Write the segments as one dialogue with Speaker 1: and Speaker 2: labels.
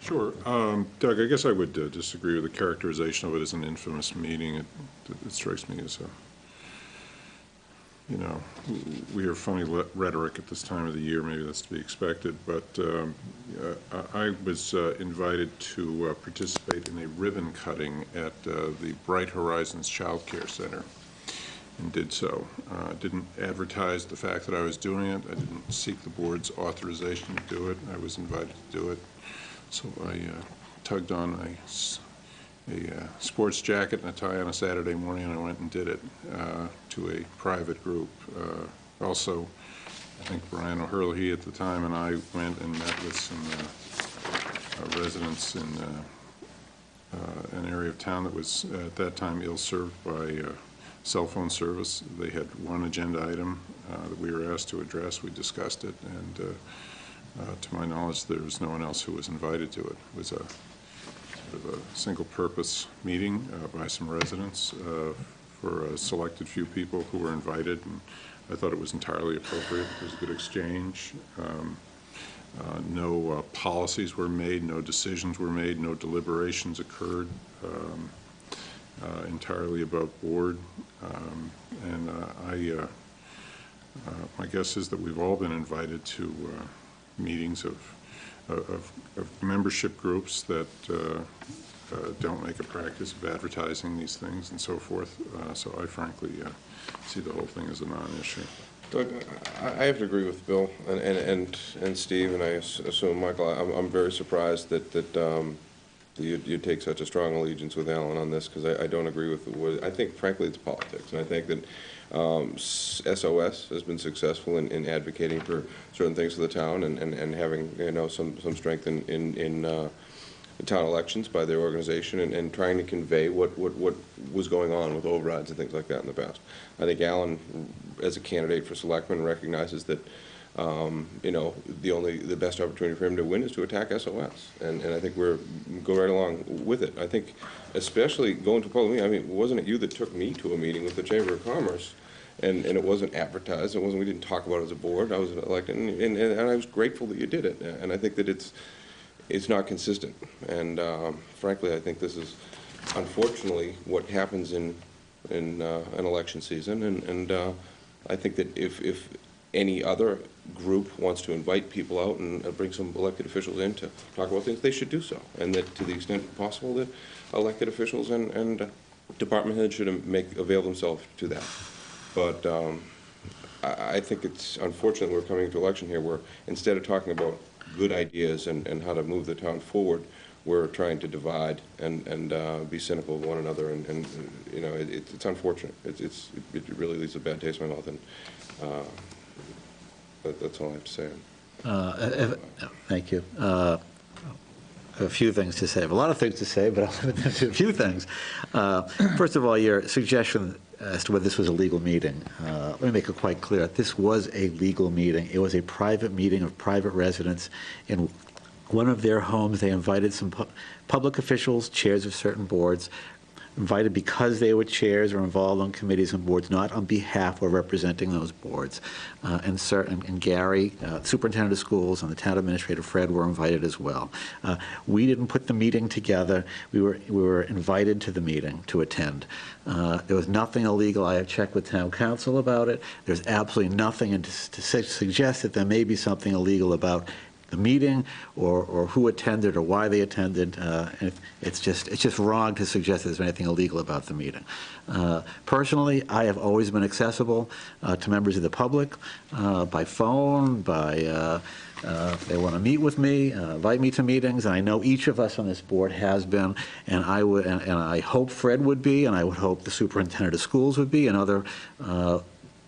Speaker 1: Sure. Doug, I guess I would disagree with the characterization of it as an infamous meeting. It strikes me as we hear funny rhetoric at this time of the year. Maybe that's to be expected. But I was invited to participate in a ribbon cutting at the Bright Horizons Child Care Center, and did so. Didn't advertise the fact that I was doing it. I didn't seek the board's authorization to do it. I was invited to do it. So I tugged on a sports jacket and a tie on a Saturday morning, and I went and did it to a private group. Also, I think Brian O'Hurley at the time and I went and met with some residents in an area of town that was at that time ill-served by cell phone service. They had one agenda item that we were asked to address. We discussed it, and to my knowledge, there was no one else who was invited to it. It was a single-purpose meeting by some residents for a selected few people who were invited, and I thought it was entirely appropriate. There was a good exchange. No policies were made, no decisions were made, no deliberations occurred. Entirely above board, and my guess is that we've all been invited to meetings of membership groups that don't make a practice of advertising these things and so forth. So I frankly see the whole thing as a non-issue.
Speaker 2: Doug, I have to agree with Bill and Steve, and I assume Michael. I'm very surprised that you take such a strong allegiance with Alan on this, because I don't agree with what I think. Frankly, it's politics, and I think that SOS has been successful in advocating for certain things for the town and having some strength in the town elections by their organization and trying to convey what was going on with overrides and things like that in the past. I think Alan, as a candidate for selectman, recognizes that the best opportunity for him to win is to attack SOS, and I think we're go right along with it. I think, especially going to public meeting. I mean, wasn't it you that took me to a meeting with the Chamber of Commerce, and it wasn't advertised. It wasn't. We didn't talk about it as a board. I was elected, and I was grateful that you did it. And I think that it's not consistent. And frankly, I think this is unfortunately what happens in an election season. And I think that if any other group wants to invite people out and bring some elected officials in to talk about things, they should do so. And that to the extent possible, that elected officials and department heads should avail themselves to that. But I think it's unfortunate we're coming to election here where instead of talking about good ideas and how to move the town forward, we're trying to divide and be cynical of one another, and it's unfortunate. It really leaves a bad taste in my mouth, and that's all I have to say.
Speaker 3: Thank you. A few things to say. I have a lot of things to say, but I'll limit them to a few things. First of all, your suggestion as to whether this was a legal meeting. Let me make it quite clear. This was a legal meeting. It was a private meeting of private residents in one of their homes. They invited some public officials, chairs of certain boards, invited because they were chairs or involved on committees and boards, not on behalf or representing those boards. And Gary, superintendent of schools, and the town administrator, Fred, were invited as well. We didn't put the meeting together. We were invited to the meeting to attend. There was nothing illegal. I have checked with town council about it. There's absolutely nothing to suggest that there may be something illegal about the meeting or who attended or why they attended. It's just wrong to suggest there's anything illegal about the meeting. Personally, I have always been accessible to members of the public by phone, if they want to meet with me, invite me to meetings, and I know each of us on this board has been, and I hope Fred would be, and I would hope the superintendent of schools would be, and other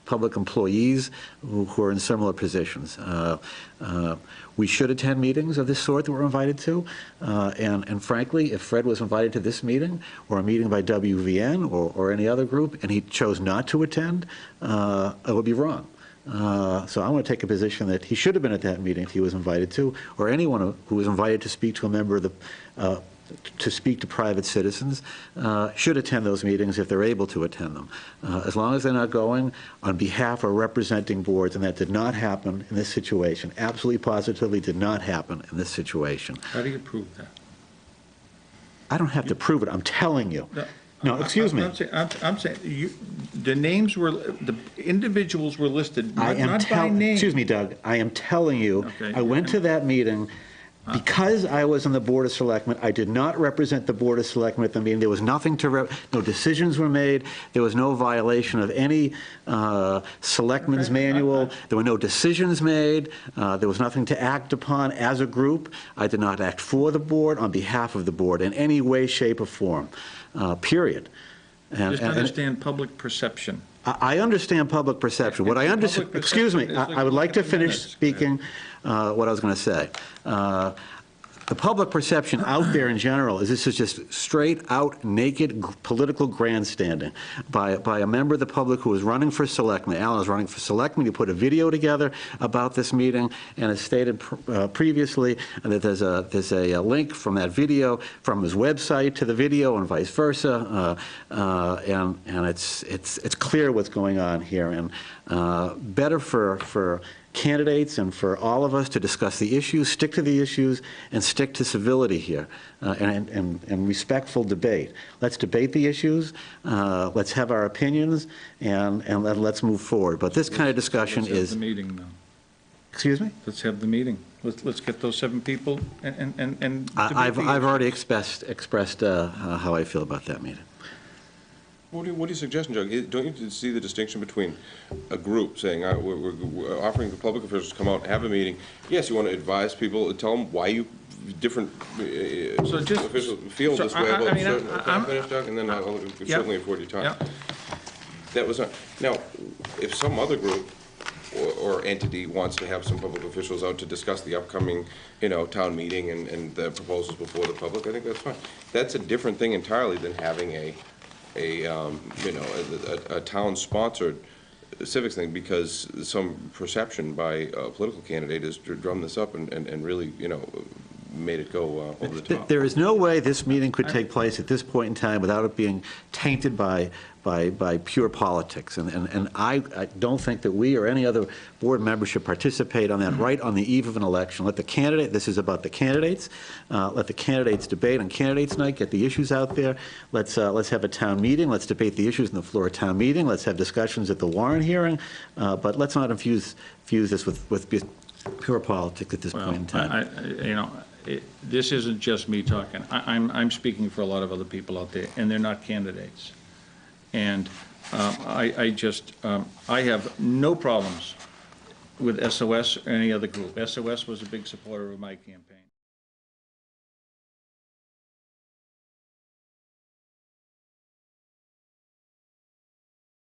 Speaker 3: public employees who are in similar positions. We should attend meetings of this sort that we're invited to, and frankly, if Fred was invited to this meeting or a meeting by WVN or any other group and he chose not to attend, it would be wrong. So I want to take a position that he should have been at that meeting if he was invited to, or anyone who was invited to speak to a member of the to speak to private citizens should attend those meetings if they're able to attend them, as long as they're not going on behalf or representing boards, and that did not happen in this situation. Absolutely positively did not happen in this situation.
Speaker 4: How do you prove that?
Speaker 3: I don't have to prove it, I'm telling you. No, excuse me.
Speaker 4: I'm saying, the names were, the individuals were listed, not by name.
Speaker 3: Excuse me, Doug, I am telling you,
Speaker 4: Okay.
Speaker 3: I went to that meeting because I was on the Board of Selectmen. I did not represent the Board of Selectmen at the meeting. There was nothing to, no decisions were made. There was no violation of any selectmen's manual. There were no decisions made. There was nothing to act upon as a group. I did not act for the board, on behalf of the board, in any way, shape, or form, period.
Speaker 4: Just understand public perception.
Speaker 3: I understand public perception. What I understand,
Speaker 4: Public
Speaker 3: excuse me,
Speaker 4: perception is
Speaker 3: I would like to
Speaker 4: like
Speaker 3: finish
Speaker 4: minutes.
Speaker 3: speaking what I was going to say. The public perception out there in general is this is just straight out naked political grandstanding by a member of the public who is running for selectman. Alan is running for selectman. He put a video together about this meeting, and as stated previously, that there's a link from that video from his website to the video and vice versa, and it's clear what's going on here, and better for candidates and for all of us to discuss the issues, stick to the issues, and stick to civility here, and respectful debate. Let's debate the issues, let's have our opinions, and let's move forward. But this kind of discussion
Speaker 4: Let's have
Speaker 3: is...
Speaker 4: the meeting now.
Speaker 3: Excuse me?
Speaker 4: Let's have the meeting. Let's get those 7 people and debate
Speaker 3: I've
Speaker 4: the
Speaker 3: already
Speaker 4: issues.
Speaker 3: expressed how I feel about that meeting.
Speaker 2: What are you suggesting, Doug? Don't you see the distinction between a group saying, we're offering the public officials to come out and have a meeting? Yes, you want to advise people, tell them why you, different officials feel this way about certain... Can I finish, Doug? And then I'll certainly afford you time.
Speaker 4: Yeah.
Speaker 2: That was not... Now, if some other group or entity wants to have some public officials out to discuss the upcoming, town meeting and the proposals before the public, I think that's fine. That's a different thing entirely than having a town-sponsored civics thing, because some perception by a political candidate is to drum this up and really, made it go over the top.
Speaker 3: There is no way this meeting could take place at this point in time without it being tainted by pure politics. And I don't think that we or any other board member should participate on that right on the eve of an election. Let the candidate, this is about the candidates, let the candidates debate on candidates night, get the issues out there. Let's have a town meeting, let's debate the issues in the floor of town meeting, let's have discussions at the Warren hearing, but let's not infuse this with pure politics at this point in time.
Speaker 4: This isn't just me talking. I'm speaking for a lot of other people out there, and they're not candidates. And I have no problems with SOS or any other group. SOS was a big supporter of my campaign.